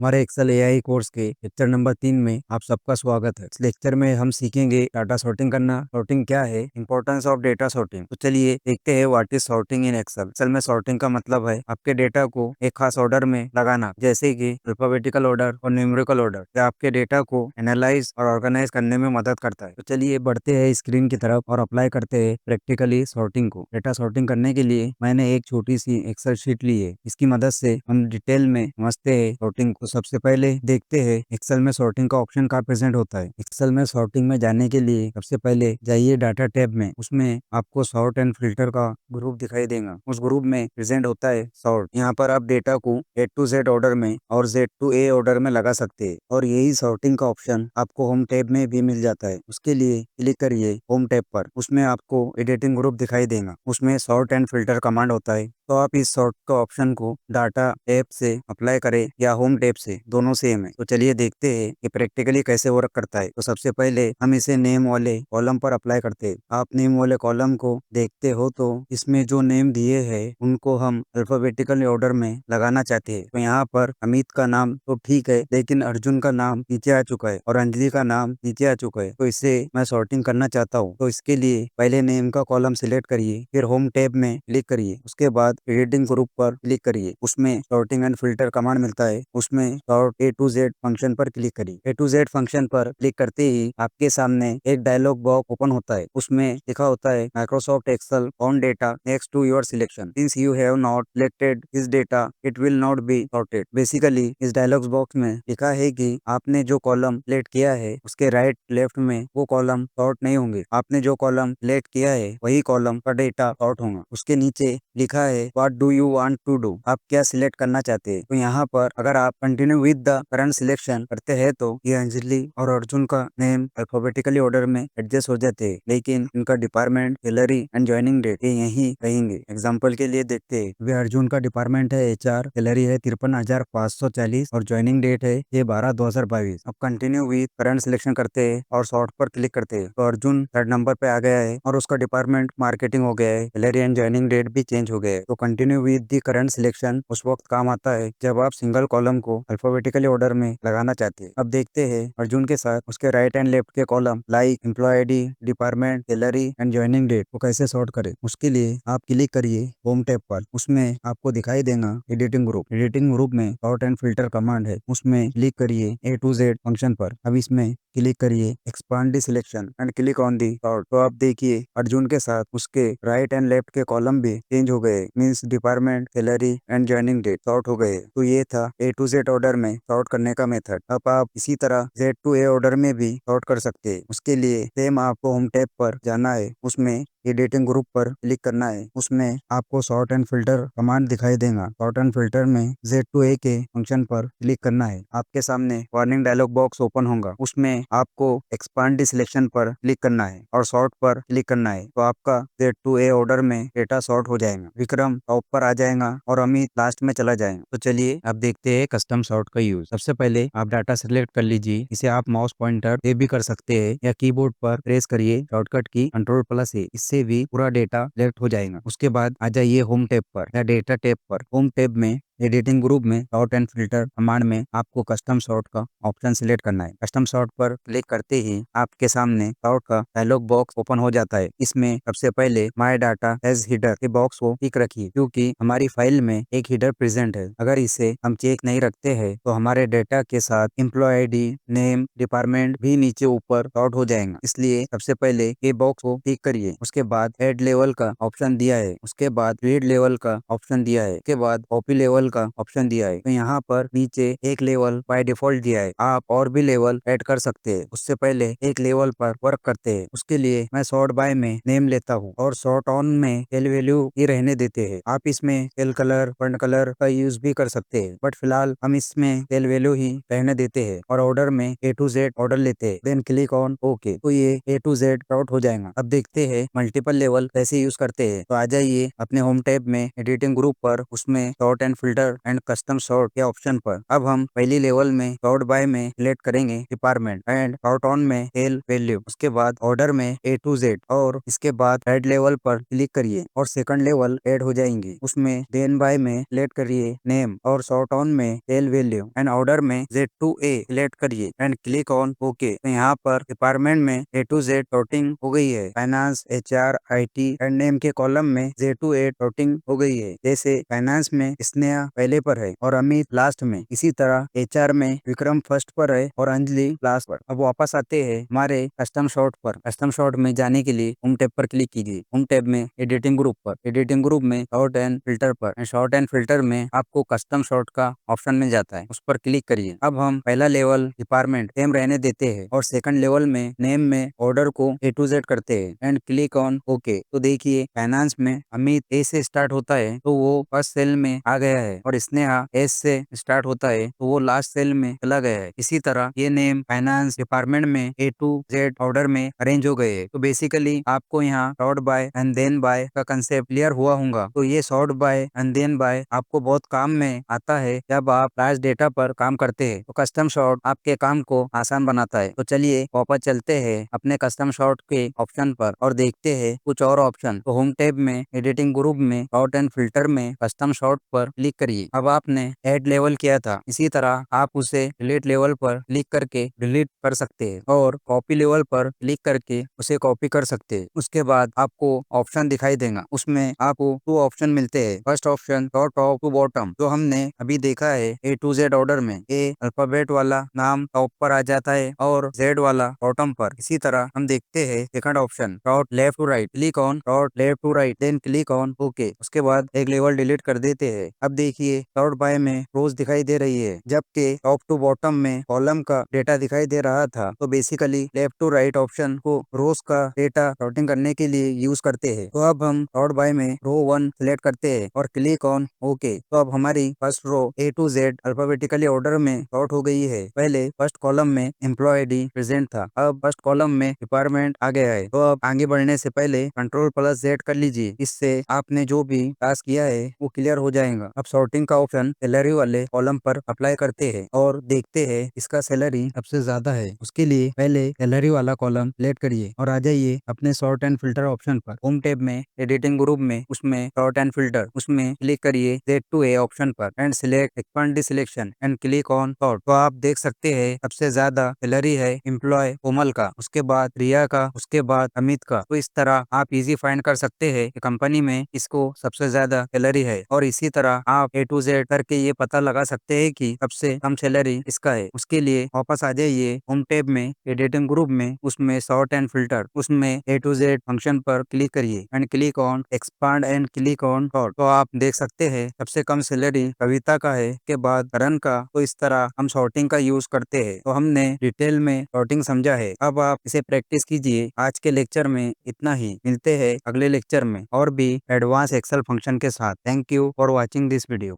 हमारे Excel AI course के lecture number 3 में आप सबका स्वागत है। इस लेक्चर में हम सीखेंगे डाटा सॉर्टिंग करना। सॉर्टिंग क्या है, इंपॉर्टेंस ऑफ डेटा सॉर्टिंग। तो चलिए देखते हैं what is sorting in Excel. Excel में सॉर्टिंग का मतलब है आपके डेटा को एक खास ऑर्डर में लगाना, जैसे कि अल्फाबेटिकल ऑर्डर और न्यूमेरिकल ऑर्डर। यह आपके डेटा को एनालाइज और ऑर्गेनाइज करने में मदद करता है। तो चलिए बढ़ते हैं स्क्रीन की तरफ और अप्लाई करते हैं प्रैक्टिकली सॉर्टिंग को। डेटा सॉर्टिंग करने के लिए मैंने एक छोटी सी एक्सेल शीट ली है। इसकी मदद से हम डिटेल में समझते हैं सॉर्टिंग को। सबसे पहले देखते हैं एक्सेल में सॉर्टिंग का ऑप्शन कहाँ प्रेजेंट होता है। एक्सेल में सॉर्टिंग में जाने के लिए सबसे पहले जाइए डाटा टैब में। उसमें आपको सॉर्ट एंड फिल्टर का ग्रुप दिखाई देगा। उस ग्रुप में प्रेजेंट होता है सॉर्ट। यहाँ पर आप डेटा को A to Z ऑर्डर में और Z to A ऑर्डर में लगा सकते हैं। और यही सॉर्टिंग का ऑप्शन आपको होम टैब में भी मिल जाता है। उसके लिए क्लिक करिए होम टैब पर। उसमें आपको एडिटिंग ग्रुप दिखाई देगा। उसमें सॉर्ट एंड फिल्टर कमांड होता है। तो आप इस सॉर्ट का ऑप्शन को डाटा टैब से अप्लाई करें या होम टैब से, दोनों सेम है। तो चलिए देखते हैं कि प्रैक्टिकली कैसे वर्क करता है। तो सबसे पहले हम इसे नेम वाले कॉलम पर अप्लाई करते हैं। आप नेम वाले कॉलम को देखते हो तो इसमें जो नेम दिए हैं उनको हम अल्फाबेटिकल ऑर्डर में लगाना चाहते हैं। तो यहाँ पर अमित का नाम तो ठीक है, लेकिन अर्जुन का नाम नीचे आ चुका है और अंजलि का नाम नीचे आ चुका है। तो इसे मैं सॉर्टिंग करना चाहता हूँ। तो इसके लिए पहले नेम का कॉलम सिलेक्ट करिए, फिर होम टैब में क्लिक करिए। उसके बाद एडिटिंग ग्रुप पर क्लिक करिए। उसमें सॉर्टिंग एंड फिल्टर कमांड मिलता है। उसमें sort A to Z function पर क्लिक करिए। A to Z फंक्शन पर क्लिक करते ही आपके सामने एक डायलॉग बॉक्स ओपन होता है। उसमें लिखा होता है Microsoft Excel on data next to your selection, since you have not selected this data it will not be sorted. Basically इस डायलॉग बॉक्स में लिखा है कि आपने जो कॉलम सिलेक्ट किया है उसके राइट लेफ्ट में वो कॉलम सॉर्ट नहीं होंगे। आपने जो कॉलम सिलेक्ट किया है वही कॉलम का डेटा सॉर्ट होगा। उसके नीचे लिखा है what do you want to do, आप क्या सिलेक्ट करना चाहते हैं। तो यहाँ पर अगर आप continue with the current selection करते हैं तो ये अंजलि और अर्जुन का नेम अल्फाबेटिकली ऑर्डर में एडजस्ट हो जाते हैं, लेकिन इनका department, salary and joining date ये यही रहेंगे। एग्जाम्पल के लिए देखते हैं। वे अर्जुन का डिपार्टमेंट है HR, सैलरी है 53,540 और ज्वाइनिंग डेट है 6/12/2022। अब कंटिन्यू विद करंट सिलेक्शन करते हैं और सॉर्ट पर क्लिक करते हैं। तो अर्जुन 3rd नंबर पे आ गया है और उसका डिपार्टमेंट मार्केटिंग हो गया है। सैलरी एंड ज्वाइनिंग डेट भी चेंज हो गया है। तो continue with the current selection उस वक्त काम आता है जब आप सिंगल कॉलम को अल्फाबेटिकली ऑर्डर में लगाना चाहते हैं। अब देखते हैं अर्जुन के साथ उसके राइट एंड लेफ्ट के column like employee ID, department, salary and joining date को कैसे सॉर्ट करें। उसके लिए आप क्लिक करिए होम टैब पर। उसमें आपको दिखाई देगा एडिटिंग ग्रुप। एडिटिंग ग्रुप में सॉर्ट एंड फिल्टर कमांड है। उसमें क्लिक करिए A to Z फंक्शन पर। अब इसमें क्लिक करिए expand the selection and click on the sort. तो आप देखिए अर्जुन के साथ उसके राइट एंड लेफ्ट के कॉलम भी चेंज हो गए, means department, salary and joining date sort हो गए। तो ये था A to Z ऑर्डर में सॉर्ट करने का मेथड। अब आप इसी तरह Z to A ऑर्डर में भी सॉर्ट कर सकते हैं। उसके लिए सेम आपको होम टैब पर जाना है। उसमें एडिटिंग ग्रुप पर क्लिक करना है। उसमें आपको सॉर्ट एंड फिल्टर कमांड दिखाई देगा। सॉर्ट एंड फिल्टर में Z to A के फंक्शन पर क्लिक करना है। आपके सामने वार्निंग डायलॉग बॉक्स ओपन होगा। उसमें आपको एक्सपांड दी सिलेक्शन पर क्लिक करना है और सॉर्ट पर क्लिक करना है। तो आपका Z to A ऑर्डर में डेटा सॉर्ट हो जाएगा। विक्रम टॉप पर आ जाएगा और अमित लास्ट में चला जाएगा। तो चलिए अब देखते हैं कस्टम सॉर्ट का यूज। सबसे पहले आप डाटा सिलेक्ट कर लीजिए। इसे आप माउस पॉइंटर से भी कर सकते हैं या कीबोर्ड पर प्रेस करिए शॉर्टकट की Ctrl+A। इससे भी पूरा डेटा सिलेक्ट हो जाएगा। उसके बाद आ जाइए होम टैब पर या डेटा टैब पर। होम टैब में एडिटिंग ग्रुप में सॉर्ट एंड फिल्टर कमांड में आपको कस्टम सॉर्ट का ऑप्शन सिलेक्ट करना है। कस्टम सॉर्ट पर क्लिक करते ही आपके सामने सॉर्ट का डायलॉग बॉक्स ओपन हो जाता है। इसमें सबसे पहले माय डाटा एज हिडर के बॉक्स को टिक रखिए, क्योंकि हमारी फाइल में एक हिडर प्रेजेंट है। अगर इसे हम चेक नहीं रखते हैं तो हमारे डेटा के साथ एम्प्लॉय आईडी, नेम, डिपार्टमेंट भी नीचे ऊपर सॉर्ट हो जाएगा। इसलिए सबसे पहले ये बॉक्स को टिक करिए। उसके बाद हेड लेवल का ऑप्शन दिया है। उसके बाद रीड लेवल का ऑप्शन दिया है। उसके बाद कॉपी लेवल का ऑप्शन दिया है। तो यहाँ पर नीचे एक लेवल बाय डिफॉल्ट दिया है। आप और भी लेवल ऐड कर सकते हैं। उससे पहले एक लेवल पर वर्क करते हैं। उसके लिए मैं सॉर्ट बाय में नेम लेता हूँ और सॉर्ट ऑन में सेल वैल्यू ही रहने देते हैं। आप इसमें सेल कलर, फंड कलर का यूज भी कर सकते हैं, बट फिलहाल हम इसमें सेल वैल्यू ही रहने देते हैं और ऑर्डर में A to Z ऑर्डर लेते हैं। Then click on okay. तो ये A to Z सॉर्ट हो जाएगा। अब देखते हैं मल्टीपल लेवल कैसे यूज करते हैं। तो आ जाइए अपने होम टैब में एडिटिंग ग्रुप पर। उसमें sort and filter filter and custom sort के ऑप्शन पर। अब हम पहली लेवल में सॉर्ट बाय में सिलेक्ट करेंगे डिपार्टमेंट एंड सॉर्ट ऑन में सेल वैल्यू। उसके बाद ऑर्डर में A to Z और इसके बाद हेड लेवल पर क्लिक करिए और सेकंड लेवल ऐड हो जाएंगे। उसमें देन बाय में सिलेक्ट करिए नेम और सॉर्ट ऑन में सेल वैल्यू एंड ऑर्डर में Z to A सिलेक्ट करिए एंड क्लिक ऑन ओके। तो यहाँ पर डिपार्टमेंट में A to Z सॉर्टिंग हो गई है। Finance, HR, IT and name के कॉलम में Z to A सॉर्टिंग हो गई है। जैसे फाइनेंस में स्नेहा पहले पर है और अमित लास्ट में। इसी तरह HR में विक्रम फर्स्ट पर है और अंजलि लास्ट पर। अब वापस आते हैं हमारे कस्टम शॉट पर। कस्टम शॉट में जाने के लिए होम टैब पर क्लिक कीजिए। होम टैब में एडिटिंग ग्रुप पर, एडिटिंग ग्रुप में शॉर्ट एंड फिल्टर पर। शॉर्ट एंड फिल्टर में आपको कस्टम शॉट का ऑप्शन मिल जाता है, उस पर क्लिक करिए। अब हम पहला लेवल डिपार्टमेंट सेम रहने देते हैं और सेकंड लेवल में नेम में ऑर्डर को A to Z करते हैं एंड क्लिक ऑन ओके। तो देखिए फाइनेंस में अमित A से स्टार्ट होता है तो वो फर्स्ट सेल में आ गया है और स्नेहा S से स्टार्ट होता है तो वो लास्ट सेल में चला गया है। इसी तरह ये नेम फाइनेंस डिपार्टमेंट में A to Z ऑर्डर में अरेंज हो गए। तो बेसिकली आपको यहाँ sort by and then by का कंसेप्ट क्लियर हुआ होगा। तो ये sort by and then by आपको बहुत काम में आता है जब आप लार्ज डेटा पर काम करते हैं। तो कस्टम सॉर्ट आपके काम को आसान बनाता है। तो चलिए वापस चलते हैं अपने कस्टम सॉर्ट के ऑप्शन पर और देखते हैं कुछ और ऑप्शन। तो होम टैब में एडिटिंग ग्रुप में सॉर्ट एंड फिल्टर में कस्टम सॉर्ट पर क्लिक करिए। अब आपने ऐड लेवल किया था, इसी तरह आप उसे डिलीट लेवल पर क्लिक करके डिलीट कर सकते हैं और कॉपी लेवल पर क्लिक करके उसे कॉपी कर सकते हैं। उसके बाद आपको ऑप्शन दिखाई देगा, उसमें आपको 2 ऑप्शन मिलते हैं। First option top to bottom, जो हमने अभी देखा है A to Z ऑर्डर में। A अल्फाबेट वाला नाम टॉप पर आ जाता है और Z वाला बॉटम पर। इसी तरह हम देखते हैं second option top left to right, click on top left to right then click on okay. उसके बाद एक लेवल डिलीट कर देते हैं। अब देखिए सॉर्ट बाय में रोज दिखाई दे रही है जबकि टॉप टू बॉटम में कॉलम का डेटा दिखाई दे रहा था। तो basically left to right option को रोज का डेटा सॉर्टिंग करने के लिए यूज करते हैं। तो अब हम सॉर्ट बाय में रो 1 सिलेक्ट करते हैं और क्लिक ऑन ओके। तो अब हमारी first row A to Z alphabetically order में सॉर्ट हो गई है। पहले फर्स्ट कॉलम में एम्प्लॉय आईडी प्रेजेंट था, अब फर्स्ट कॉलम में डिपार्टमेंट आ गया है। तो अब आगे बढ़ने से पहले Ctrl+Z कर लीजिए, इससे आपने जो भी टास्क किया है वो क्लियर हो जाएगा। अब सॉर्टिंग का ऑप्शन सैलरी वाले कॉलम पर अप्लाई करते हैं और देखते हैं इसका सैलरी सबसे ज्यादा है। उसके लिए पहले सैलरी वाला कॉलम सिलेक्ट करिए और आ जाइए अपने सॉर्ट एंड फिल्टर ऑप्शन पर। होम टैब में एडिटिंग ग्रुप में उसमें सॉर्ट एंड फिल्टर, उसमें क्लिक करिए Z to A ऑप्शन पर and select expand the selection and click on sort. तो आप देख सकते हैं सबसे ज्यादा सैलरी है एम्प्लॉय कोमल का, उसके बाद रिया का, उसके बाद अमित का। तो इस तरह आप इजी फाइंड कर सकते हैं कि कंपनी में इसको सबसे ज्यादा सैलरी है और इसी तरह आप A to Z करके ये पता लगा सकते हैं कि सबसे कम सैलरी इसका है। उसके लिए वापस आ जाइए होम टैब में एडिटिंग ग्रुप में, उसमें सॉर्ट एंड फिल्टर, उसमें A to Z फंक्शन पर क्लिक करिए and click on expand and click on sort. तो आप देख सकते हैं सबसे कम सैलरी कविता का है, के बाद करण का। तो इस तरह हम सॉर्टिंग का यूज करते हैं। तो हमने डिटेल में सॉर्टिंग समझा है, अब आप इसे प्रैक्टिस कीजिए। आज के लेक्चर में इतना ही, मिलते हैं अगले लेक्चर में और भी एडवांस एक्सेल फंक्शन के साथ। Thank you for watching this video.